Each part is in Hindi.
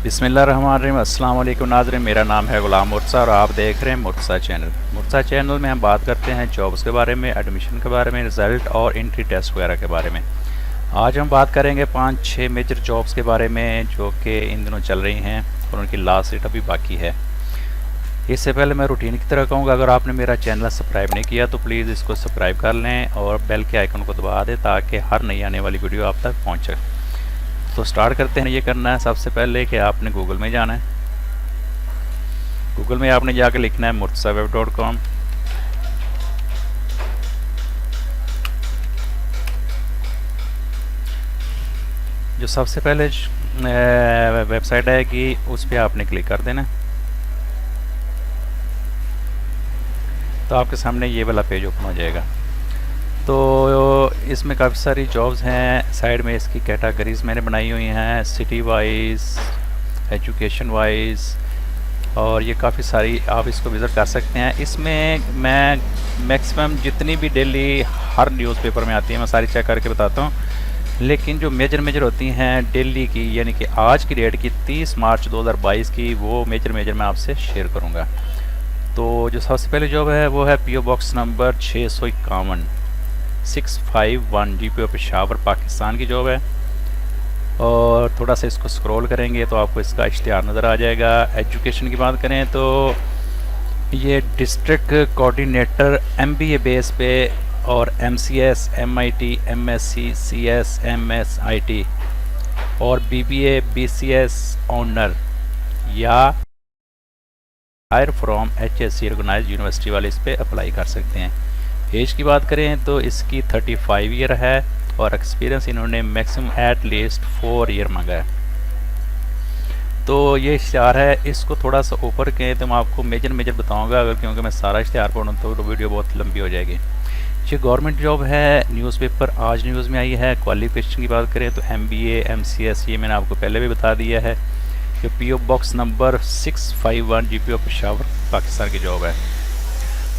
बिस्मिल्लाहिर्रहमानिर्रहीम। अस्सलाम वालेकुम नाज़रीन, मेरा नाम है गुलाम मुर्तज़ा और आप देख रहे हैं मुर्तज़ा चैनल। मुर्तज़ा चैनल में हम बात करते हैं जॉब्स के बारे में, एडमिशन के बारे में, रिज़ल्ट और एंट्री टेस्ट वगैरह के बारे में। आज हम बात करेंगे 5-6 मेजर जॉब्स के बारे में जो कि इन दिनों चल रही हैं और उनकी लास्ट डेट अभी बाकी है। इससे पहले मैं रूटीन की तरह कहूँगा, अगर आपने मेरा चैनल सब्सक्राइब नहीं किया तो प्लीज़ इसको सब्सक्राइब कर लें और बेल के आइकन को दबा दें ताकि हर नई आने वाली वीडियो आप तक पहुँचे। तो स्टार्ट करते हैं। ये करना है सबसे पहले कि आपने गूगल में जाना है। गूगल में आपने जाकर लिखना है murtazaweb.com। जो सबसे पहले वेबसाइट आएगी उस पर आपने क्लिक कर देना। तो आपके सामने ये वाला पेज ओपन हो जाएगा। तो इसमें काफ़ी सारी जॉब्स हैं। साइड में इसकी कैटेगरीज मैंने बनाई हुई हैं, सिटी वाइज, एजुकेशन वाइज, और ये काफ़ी सारी आप इसको विज़िट कर सकते हैं। इसमें मैं मैक्सिमम जितनी भी डेली हर न्यूज़पेपर में आती है मैं सारी चेक करके बताता हूँ, लेकिन जो मेजर होती हैं डेली की, यानी कि आज की डेट की 30 मार्च 2022 की, वो मेजर मैं आपसे शेयर करूँगा। तो जो सबसे पहले जॉब है वो है PO box number 651 651 GPO Peshawar Pakistan की जॉब है। और थोड़ा सा इसको स्क्रॉल करेंगे तो आपको इसका इश्तिहार नज़र आ जाएगा। एजुकेशन की बात करें तो ये डिस्ट्रिक्ट कोऑर्डिनेटर MBA बेस पे और MCS MIT MSc CS MS IT और BBA BCS ऑनर या higher from HSC organised university वाले इस पर अप्लाई कर सकते हैं। एज की बात करें तो इसकी 35 ईयर है और एक्सपीरियंस इन्होंने मैक्सिमम एट लीस्ट 4 ईयर मांगा है। तो ये इश्तिहार है, इसको थोड़ा सा ऊपर के तो मैं आपको मेजर बताऊंगा, अगर क्योंकि मैं सारा इश्तिहार पढ़ूँ तो वीडियो बहुत लंबी हो जाएगी। ये गवर्नमेंट जॉब है, न्यूज़पेपर आज न्यूज़ में आई है। क्वालिफिकेशन की बात करें तो MBA MCS ये मैंने आपको पहले भी बता दिया है। ये PO box number 651 GPO Peshawar Pakistan की जॉब है।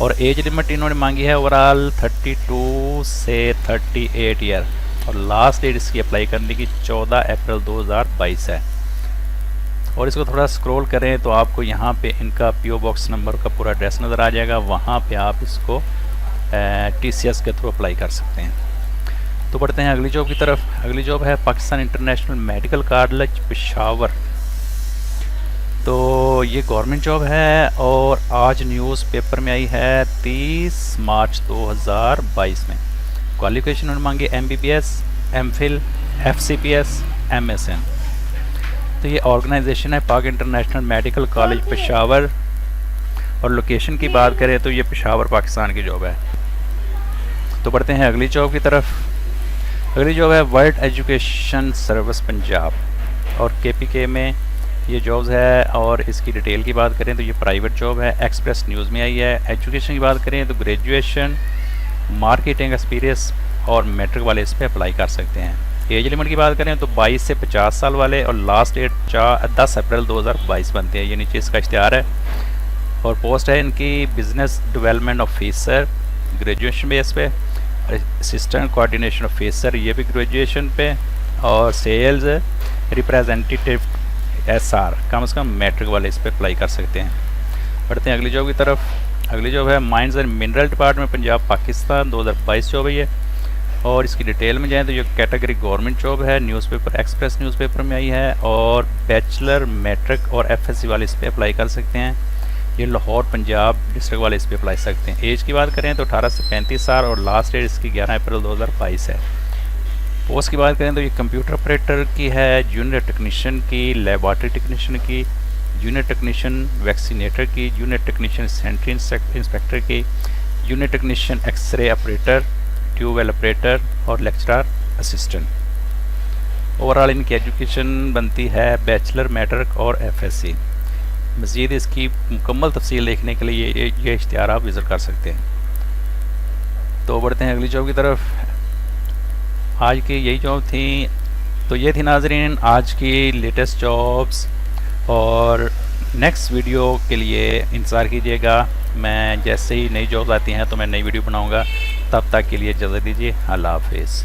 और एज लिमिट इन्होंने मांगी है ओवरऑल 32 से 38 ईयर और लास्ट डेट इसकी अप्लाई करने की 14 अप्रैल 2022 है। और इसको थोड़ा स्क्रॉल करें तो आपको यहाँ पे इनका PO बॉक्स नंबर का पूरा एड्रेस नज़र आ जाएगा। वहाँ पे आप इसको TCS के थ्रू अप्लाई कर सकते हैं। तो बढ़ते हैं अगली जॉब की तरफ। अगली जॉब है Pakistan international medical college Peshawar. तो ये गवर्नमेंट जॉब है और आज न्यूज़पेपर में आई है 30 मार्च 2022 में। क्वालिफिकेशन उन्होंने मांगी MBBS MPhil FCPS MSN। तो ये ऑर्गेनाइजेशन है पाक इंटरनेशनल मेडिकल कॉलेज पेशावर और लोकेशन की बात करें तो ये पेशावर पाकिस्तान की जॉब है। तो बढ़ते हैं अगली जॉब की तरफ। अगली जॉब है वर्ल्ड एजुकेशन सर्विस पंजाब और KPK में ये जॉब्स है। और इसकी डिटेल की बात करें तो ये प्राइवेट जॉब है, एक्सप्रेस न्यूज़ में आई है। एजुकेशन की बात करें तो ग्रेजुएशन, मार्केटिंग एक्सपीरियंस और मैट्रिक वाले इस पर अप्लाई कर सकते हैं। एज लिमिट की बात करें तो 22 से 50 साल वाले और लास्ट डेट 10 अप्रैल 2022 बनते हैं। ये नीचे इसका इश्तिहार है। और पोस्ट है इनकी business development officer graduation base पे, असिस्टेंट कोऑर्डिनेशन ऑफिसर ये भी ग्रेजुएशन पे, और सेल्स रिप्रेजेंटेटिव SR कम से कम मैट्रिक वाले इस पर अप्लाई कर सकते हैं। बढ़ते हैं अगली जॉब की तरफ। अगली जॉब है mines and mineral department Punjab Pakistan 2022 job है ये। और इसकी डिटेल में जाएँ तो ये कैटेगरी गवर्नमेंट जॉब है, न्यूज़पेपर एक्सप्रेस न्यूज़पेपर में आई है। और बैचलर मैट्रिक और FSC वाले इस पर अप्लाई कर सकते हैं। ये लाहौर पंजाब डिस्ट्रिक्ट वाले इस पर अप्लाई सकते हैं। एज की बात करें तो 18 से 35 साल और लास्ट डेट इसकी 11 अप्रैल 2022 है। पोस्ट की बात करें तो ये कंप्यूटर ऑपरेटर की है, जूनियर टेक्नीशियन की, लेबॉरेटरी टेक्नीशियन की, जूनियर टेक्नीशियन वैक्सीनेटर की, जूनियर टेक्नीशियन सेंट्री इंस्पेक्टर की, junior technician x ray operator, tube well operator और लेक्चरर असिस्टेंट। ओवरऑल इनकी एजुकेशन बनती है बैचलर मैट्रिक और FSC। मज़ीद इसकी मुकम्मल तफसील देखने के लिए ये इश्तिहार आप विज़िट कर सकते हैं। तो बढ़ते हैं अगली जॉब की तरफ। आज की यही जॉब थी। तो ये थी नाज़रीन आज की लेटेस्ट जॉब्स, और नेक्स्ट वीडियो के लिए इंतज़ार कीजिएगा। मैं जैसे ही नई जॉब्स आती हैं तो मैं नई वीडियो बनाऊंगा। तब तक के लिए इजाज़त दीजिए। अल्लाह हाफिज़।